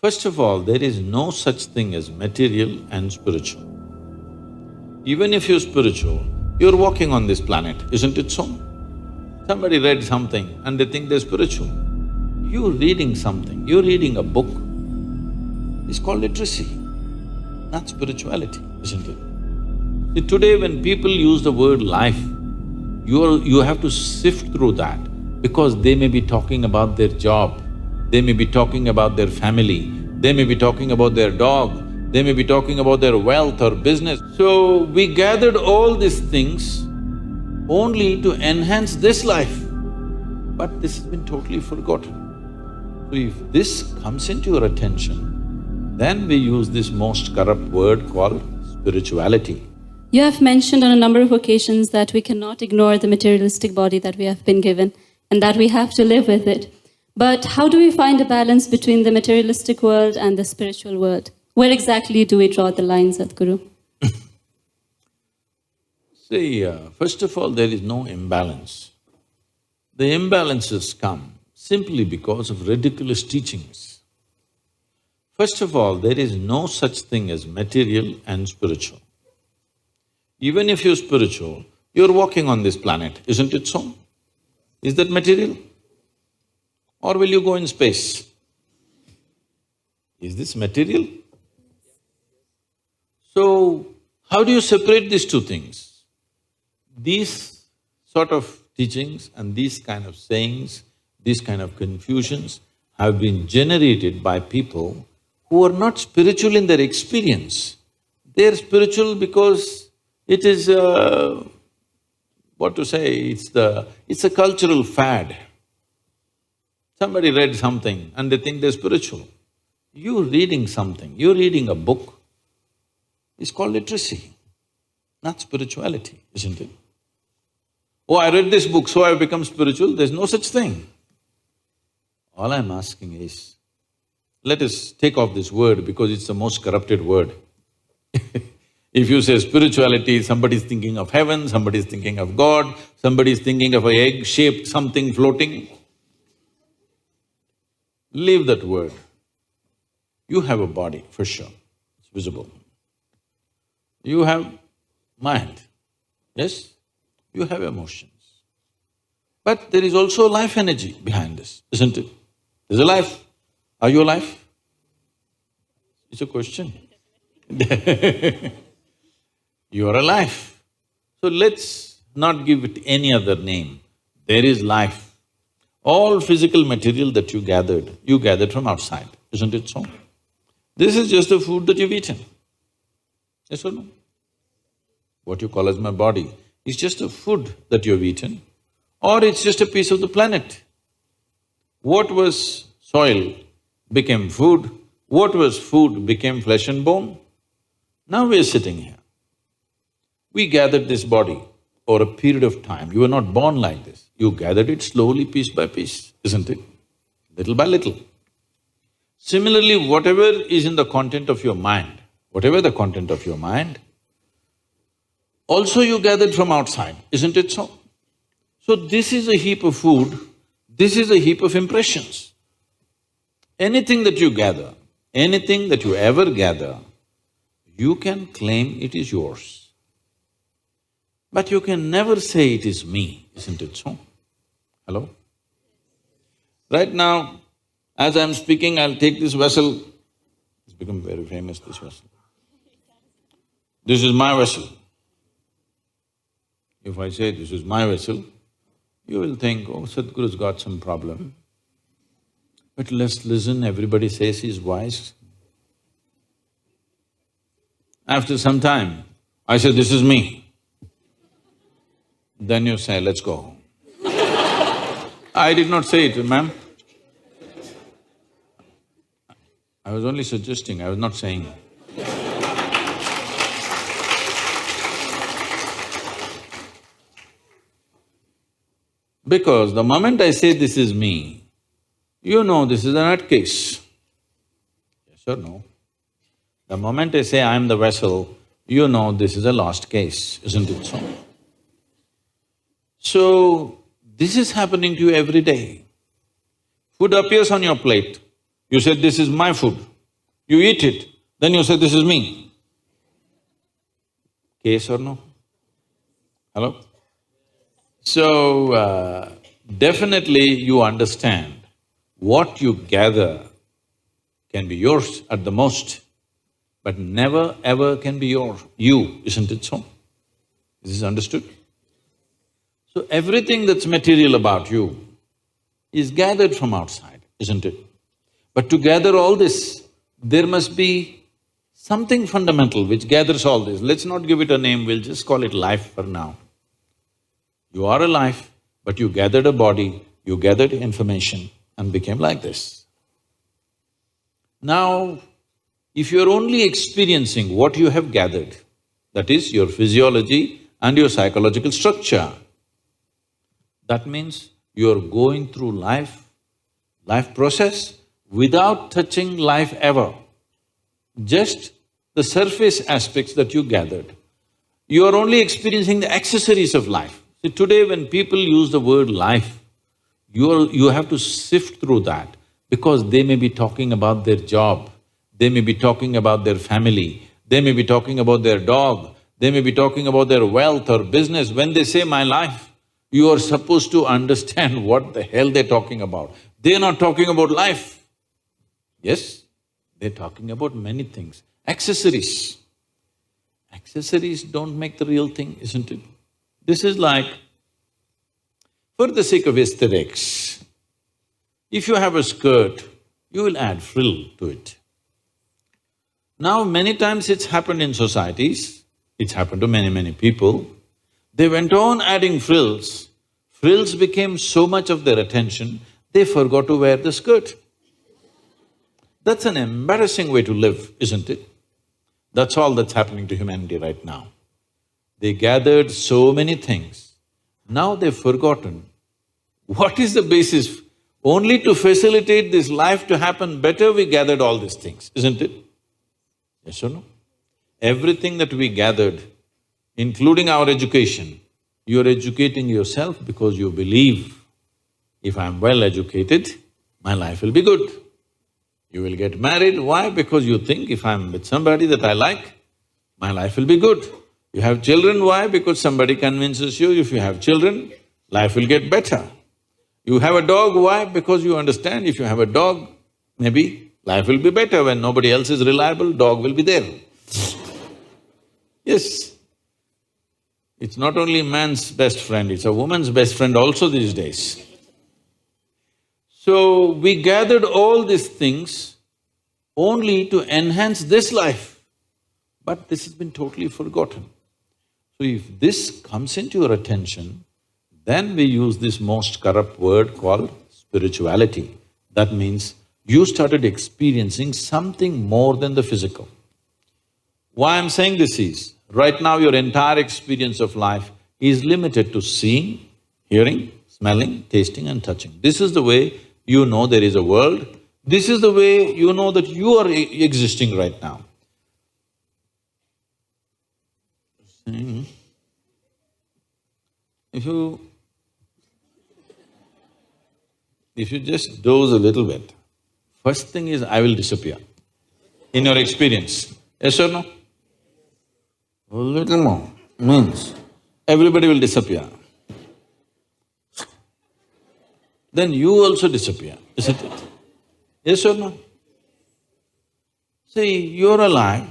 First of all, there is no such thing as material and spiritual. Even if you're spiritual, you're walking on this planet, isn't it so? Somebody read something and they think they're spiritual. You're reading something, you're reading a book, it's called literacy, not spirituality, isn't it? See, today when people use the word life, you have to sift through that because they may be talking about their job, they may be talking about their family, they may be talking about their dog, they may be talking about their wealth or business. So, we gathered all these things only to enhance this life, but this has been totally forgotten. So, if this comes into your attention, then we use this most corrupt word called spirituality. You have mentioned on a number of occasions that we cannot ignore the materialistic body that we have been given and that we have to live with it. But how do we find a balance between the materialistic world and the spiritual world? Where exactly do we draw the line, Sadhguru? See, first of all, there is no imbalance. The imbalances come simply because of ridiculous teachings. First of all, there is no such thing as material and spiritual. Even if you're spiritual, you're walking on this planet, isn't it so? Is that material? Or will you go in space? Is this material? So, how do you separate these two things? These sort of teachings and these kind of sayings, these kind of confusions have been generated by people who are not spiritual in their experience. They're spiritual because it is what to say, it's a cultural fad. Somebody read something and they think they're spiritual. You're reading something, you're reading a book, it's called literacy, not spirituality, isn't it? Oh, I read this book, so I've become spiritual, there's no such thing. All I'm asking is, let us take off this word because it's the most corrupted word. If you say spirituality, somebody's thinking of heaven, somebody's thinking of God, somebody's thinking of an egg-shaped something floating. Leave that word. You have a body, for sure, it's visible. You have mind, yes? You have emotions. But there is also life energy behind this, isn't it? There's a life. Are you alive? It's a question. You are alive. So let's not give it any other name. There is life. All physical material that you gathered from outside, isn't it so? This is just the food that you've eaten. Yes or no? What you call as my body is just a food that you've eaten, or it's just a piece of the planet. What was soil became food, what was food became flesh and bone. Now we are sitting here. We gathered this body over a period of time. You were not born like this. You gathered it slowly, piece by piece, isn't it? Little by little. Similarly, whatever is in the content of your mind, whatever the content of your mind, also you gathered from outside, isn't it so? So this is a heap of food, this is a heap of impressions. Anything that you gather, anything that you ever gather, you can claim it is yours. But you can never say it is me, isn't it so? Hello? Right now, as I'm speaking, I'll take this vessel. It's become very famous, this vessel. This is my vessel. If I say this is my vessel, you will think, oh, Sadhguru's got some problem. But let's listen, everybody says he's wise. After some time, I say, this is me. Then you say, let's go home. I did not say it, ma'am. I was only suggesting, I was not saying. Because the moment I say this is me, you know this is a nutcase. Yes or no? The moment I say I'm the vessel, you know this is a lost case, isn't it so? So, this is happening to you every day. Food appears on your plate, you said, this is my food. You eat it, then you say, this is me. Case or no? Hello? So, definitely you understand what you gather can be yours at the most, but never ever can be you, isn't it so? Is this understood? So everything that's material about you is gathered from outside, isn't it? But to gather all this, there must be something fundamental which gathers all this. Let's not give it a name, we'll just call it life for now. You are a life, but you gathered a body, you gathered information and became like this. Now, if you're only experiencing what you have gathered, that is your physiology and your psychological structure, that means you're going through life process without touching life ever. Just the surface aspects that you gathered. You are only experiencing the accessories of life. See, today when people use the word life, you have to sift through that because they may be talking about their job, they may be talking about their family, they may be talking about their dog, they may be talking about their wealth or business. When they say my life, you are supposed to understand what the hell they're talking about. They're not talking about life. Yes, they're talking about many things. Accessories. Accessories don't make the real thing, isn't it? This is like, for the sake of aesthetics, if you have a skirt, you will add frill to it. Now, many times it's happened in societies, it's happened to many people. They went on adding frills. Frills became so much of their attention, they forgot to wear the skirt. That's an embarrassing way to live, isn't it? That's all that's happening to humanity right now. They gathered so many things, now they've forgotten what is the basis. Only to facilitate this life to happen better, we gathered all these things, isn't it? Yes or no? Everything that we gathered, including our education, you're educating yourself because you believe, if I'm well educated, my life will be good. You will get married, why? Because you think if I'm with somebody that I like, my life will be good. You have children, why? Because somebody convinces you if you have children, life will get better. You have a dog, why? Because you understand if you have a dog, maybe life will be better. When nobody else is reliable, dog will be there. Yes. It's not only man's best friend, it's a woman's best friend also these days. So, we gathered all these things only to enhance this life, but this has been totally forgotten. So, if this comes into your attention, then we use this most corrupt word called spirituality. That means you started experiencing something more than the physical. Why I'm saying this is, right now your entire experience of life is limited to seeing, hearing, smelling, tasting and touching. This is the way you know there is a world. This is the way you know that you are existing right now. If you just doze a little bit, first thing is I will disappear in your experience. Yes or no? A little more means everybody will disappear. Then you also disappear, isn't it? Yes or no? See, you're alive,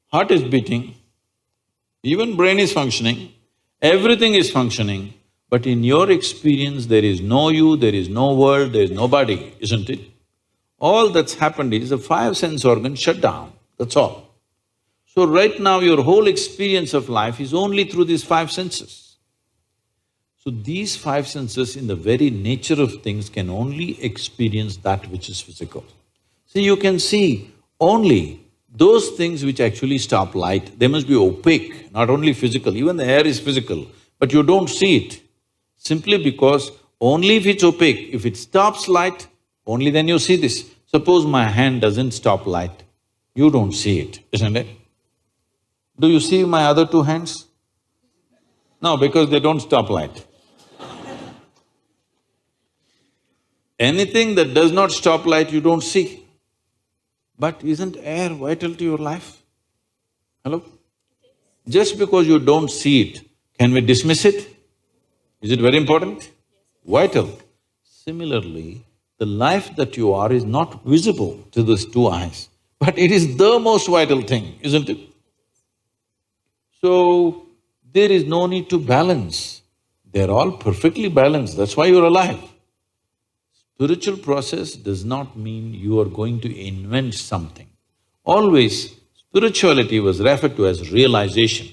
heart is beating, even brain is functioning, everything is functioning, but in your experience there is no you, there is no world, there is nobody, isn't it? All that's happened is the five sense organs shut down, that's all. So right now your whole experience of life is only through these five senses. So these five senses in the very nature of things can only experience that which is physical. See, you can see only those things which actually stop light, they must be opaque, not only physical, even the air is physical, but you don't see it. Simply because only if it's opaque, if it stops light, only then you see this. Suppose my hand doesn't stop light, you don't see it, isn't it? Do you see my other two hands? No, because they don't stop light. Anything that does not stop light, you don't see. But isn't air vital to your life? Hello? Just because you don't see it, can we dismiss it? Is it very important? Vital. Similarly, the life that you are is not visible to these two eyes, but it is the most vital thing, isn't it? So, there is no need to balance. They're all perfectly balanced, that's why you're alive. Spiritual process does not mean you are going to invent something. Always, spirituality was referred to as realization.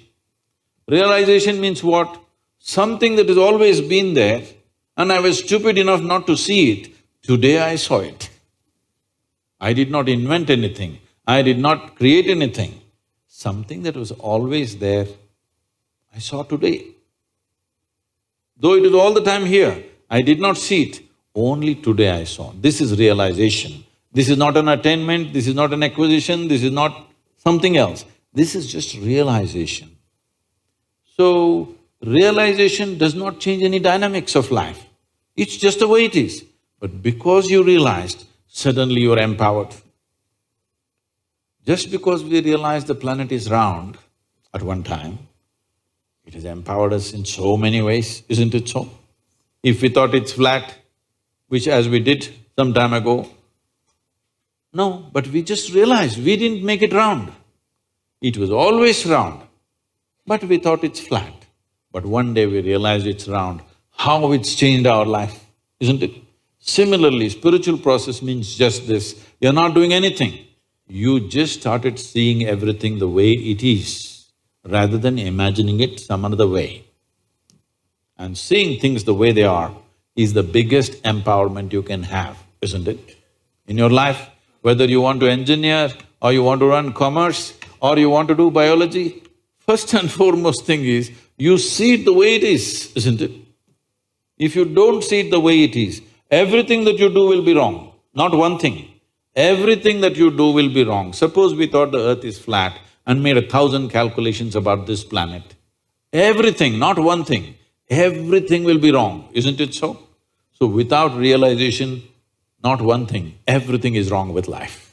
Realization means what? Something that has always been there and I was stupid enough not to see it, today I saw it. I did not invent anything, I did not create anything. Something that was always there, I saw today. Though it is all the time here, I did not see it, only today I saw. This is realization. This is not an attainment, this is not an acquisition, this is not something else. This is just realization. So, realization does not change any dynamics of life. It's just the way it is. But because you realized, suddenly you're empowered. Just because we realized the planet is round at one time, it has empowered us in so many ways, isn't it so? If we thought it's flat, which as we did some time ago, no, but we just realized we didn't make it round. It was always round, but we thought it's flat. But one day we realized it's round. How it's changed our life, isn't it? Similarly, spiritual process means just this, you're not doing anything. You just started seeing everything the way it is, rather than imagining it some other way. And seeing things the way they are is the biggest empowerment you can have, isn't it? In your life, whether you want to engineer or you want to run commerce or you want to do biology, first and foremost thing is, you see it the way it is, isn't it? If you don't see it the way it is, everything that you do will be wrong, not one thing. Everything that you do will be wrong. Suppose we thought the earth is flat and made 1,000 calculations about this planet. Everything, not one thing, everything will be wrong, isn't it so? So without realization, not one thing, everything is wrong with life.